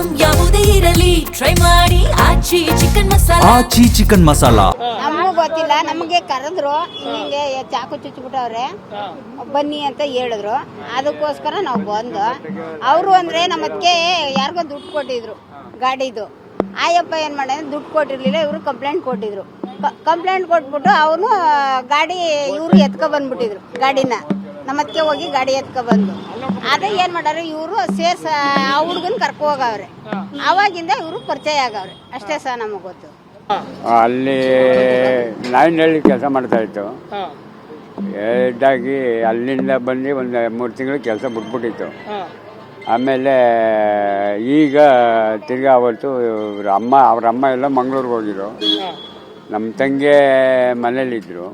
Item ಯಾವುದೇ ಇರಲಿ try ಮಾಡಿ ಆಚಿ ಚಿಕನ್ ಮಸಾಲಾ. ನಮಗೂ ಗೊತ್ತಿಲ್ಲ, ನಮಗೆ ಕರೆದ್ರು, ಹಿಂಗೆ ಚಾಕು ಚುಚ್ಚಿಬಿಟ್ಟವ್ರೆ ಬನ್ನಿ ಅಂತ ಹೇಳಿದ್ರು. ಅದಕ್ಕೋಸ್ಕರ ನಾವು ಬಂದು ಅವರು ಅಂದ್ರೆ ನಮ್ಮದಕ್ಕೆ ಯಾರಿಗೋ ದುಡ್ಡು ಕೊಟ್ಟಿದ್ರು ಗಾಡಿದು. ಆಯಪ್ಪ ಏನು ಮಾಡಿದ್ರೆ ದುಡ್ಡು ಕೊಟ್ಟಿರ್ಲಿಲ್ಲ, ಇವರು ಕಂಪ್ಲೇಂಟ್ ಕೊಟ್ಟಿದ್ರು. ಕಂಪ್ಲೇಂಟ್ ಕೊಟ್ಬಿಟ್ಟು ಅವನು ಗಾಡಿ ಇವರು ಎತ್ಕೊ ಬಂದ್ಬಿಟ್ಟಿದ್ರು ಗಾಡಿನ. ನಮ್ಮದಕ್ಕೆ ಹೋಗಿ ಗಾಡಿ ಎತ್ಕೊ ಬಂದು ಅದೇ ಏನು ಮಾಡಾರೆ ಇವರು ಸೇರ್ಸ ಆ ಹುಡುಗನ ಕರ್ಕೊ ಹೋಗವ್ರೆ. ಅವಾಗಿಂದ ಇವರು ಪರಿಚಯ ಆಗವ್ರೆ ಅಷ್ಟೇ ಸಹ ನಮಗೆ ಗೊತ್ತು. ಅಲ್ಲಿ ನಾಯಿನಹಳ್ಳಿ ಕೆಲಸ ಮಾಡ್ತಾ ಇತ್ತು. ಇದಾಗಿ ಅಲ್ಲಿಂದ ಬಂದು ಒಂದು 3 ತಿಂಗಳು ಕೆಲಸ ಬಿಟ್ಬಿಟ್ಟಿತ್ತು. ಆಮೇಲೆ ಈಗ ತಿರ್ಗಾ ಅವತ್ತು ಅವ್ರ ಅಮ್ಮ ಎಲ್ಲ ಮಂಗಳೂರಿಗೆ ಹೋಗಿದ್ರು. ನಮ್ಮ ತಂಗಿ ಮನೇಲಿದ್ದರು,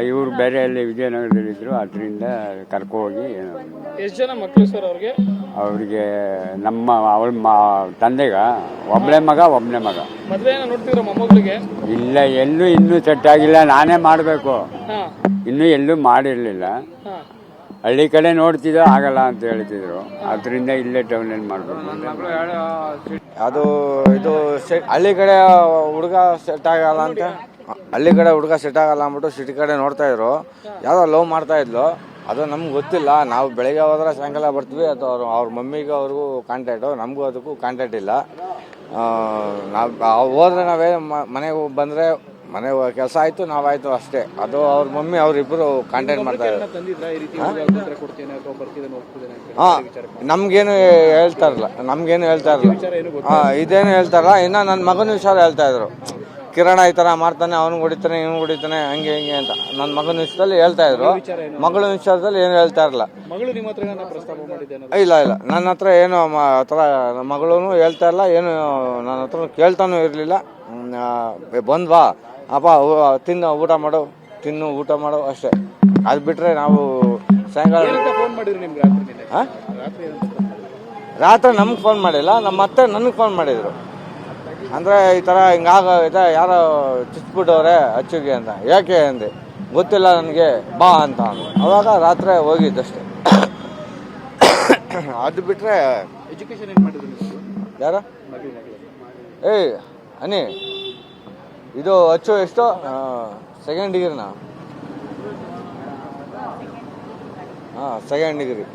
ಇವರು ಬೇರೆ ಅಲ್ಲಿ ವಿಜಯನಗರದಲ್ಲಿದ್ದರು. ಅದರಿಂದ ಕರ್ಕೋಗಿ. ಎಷ್ಟು ಜನ ಮಕ್ಕಳು ಸರ್ ಅವ್ರಿಗೆ? ಅವ್ರಿಗೆ ಅವಳ ತಂದೆಗ ಒಬ್ಬನೇ ಮಗ. ಮದುವೆ ನೋಡ್ತಿದ್ರು ಮೊಮ್ಮಗಳಿಗೆ? ಇಲ್ಲ, ಇನ್ನೂ ಸೆಟ್ ಆಗಿಲ್ಲ, ನಾನೇ ಮಾಡಬೇಕು. ಇನ್ನೂ ಎಲ್ಲೂ ಮಾಡಿರಲಿಲ್ಲ. ಹಳ್ಳಿ ಕಡೆ ನೋಡ್ತಿದ್ದ ಆಗಲ್ಲ ಅಂತ ಹೇಳ್ತಿದ್ರು. ಅದರಿಂದ ಇಲ್ಲೇ ಟೌನಲ್ಲಿ ಮಾಡಬೇಕು. ಇದು ಹಳ್ಳಿ ಕಡೆ ಹುಡುಗ ಸೆಟ್ ಆಗಲ್ಲ ಅಂತ, ಅಂದ್ಬಿಟ್ಟು ಸಿಟಿ ಕಡೆ ನೋಡ್ತಾ ಇದ್ರು. ಯಾವುದೋ ಲವ್ ಮಾಡ್ತಾ ಇದ್ಲು. ಅದು ನಮ್ಗೆ ಗೊತ್ತಿಲ್ಲ. ನಾವು ಬೆಳಗ್ಗೆ ಹೋದ್ರೆ ಸಾಯಂಕಾಲ ಬರ್ತೀವಿ. ಅಥವಾ ಅವ್ರ ಮಮ್ಮಿಗೆ ಅವ್ರಿಗೂ ಕಾಂಟ್ಯಾಕ್ಟು, ನಮಗೂ ಅದಕ್ಕೂ ಕಾಂಟ್ಯಾಕ್ಟ್ ಇಲ್ಲ. ನಾವು ಹೋದ್ರೆ ನಾವೇ ಮನೆಗೆ ಬಂದರೆ ಮನೆ ಕೆಲಸ ಆಯಿತು, ನಾವಾಯಿತು ಅಷ್ಟೇ. ಅದು ಅವ್ರ ಮಮ್ಮಿ ಅವರಿಬ್ಬರು ಕಾಂಟ್ಯಾಕ್ಟ್ ಮಾಡ್ತಾ ಇದ್ದಾರೆ. ನಮ್ಗೇನು ಹೇಳ್ತಾ ಇರಲಿಲ್ಲ. ಇದೇನು ಹೇಳ್ತಾರಲ್ಲ. ಇನ್ನು ನನ್ನ ಮಗನ ವಿಚಾರ ಹೇಳ್ತಾ ಇದ್ರು. ಕಿರಣ ಈ ಥರ ಮಾಡ್ತಾನೆ, ಅವ್ನಿಗೆ ಹೊಡಿತಾನೆ, ಇವ್ನು ಹೊಡಿತಾನೆ, ಹಂಗೆ ಹಿಂಗೆ ಅಂತ ನನ್ನ ಮಗನ ವಿಷಯದಲ್ಲಿ ಹೇಳ್ತಾ ಇದ್ರು. ಮಗಳ ವಿಚಾರದಲ್ಲಿ ಏನು ಹೇಳ್ತಾ ಇರಲಿಲ್ಲ. ಇಲ್ಲ, ನನ್ನ ಹತ್ರ ಏನು ಆ ಥರ ಮಗಳೂ ಹೇಳ್ತಾ ಇಲ್ಲ, ಏನು ನನ್ನ ಹತ್ರ ಕೇಳ್ತಾನೂ ಇರಲಿಲ್ಲ. ಬಂದ್ವಾ ಅಪ್ಪ ಊಟ ಮಾಡು ಅಷ್ಟೇ. ಅದು ಬಿಟ್ಟರೆ ನಾವು ಸಾಯಂಕಾಲ ರಾತ್ರಿ ನಮ್ಗೆ ಫೋನ್ ಮಾಡಿಲ್ಲ. ನಮ್ಮ ಅತ್ತೆ ನನಗೆ ಫೋನ್ ಮಾಡಿದರು. ಅಂದರೆ ಈ ಥರ ಹಿಂಗಾಗೈತೆ, ಯಾರೋ ಚುಚ್ಬಿಟ್ಟವ್ರೆ ಅಚ್ಚುಗೆ ಅಂತ. ಯಾಕೆ ಅಂದೆ. ಗೊತ್ತಿಲ್ಲ ನನಗೆ, ಬಾ ಅಂತ ಅಂದರು. ಅವಾಗ ರಾತ್ರಿ ಹೋಗಿದ್ದಷ್ಟೇ. ಅದು ಬಿಟ್ಟರೆ ಎಜುಕೇಶನ್ ಏನು ಮಾಡಿದ್ರು ಯಾರ ಅನಿ ಇದು ಅಚ್ಚು ಎಷ್ಟು ಸೆಕೆಂಡ್ ಡಿಗ್ರಿನಾ? Second degree.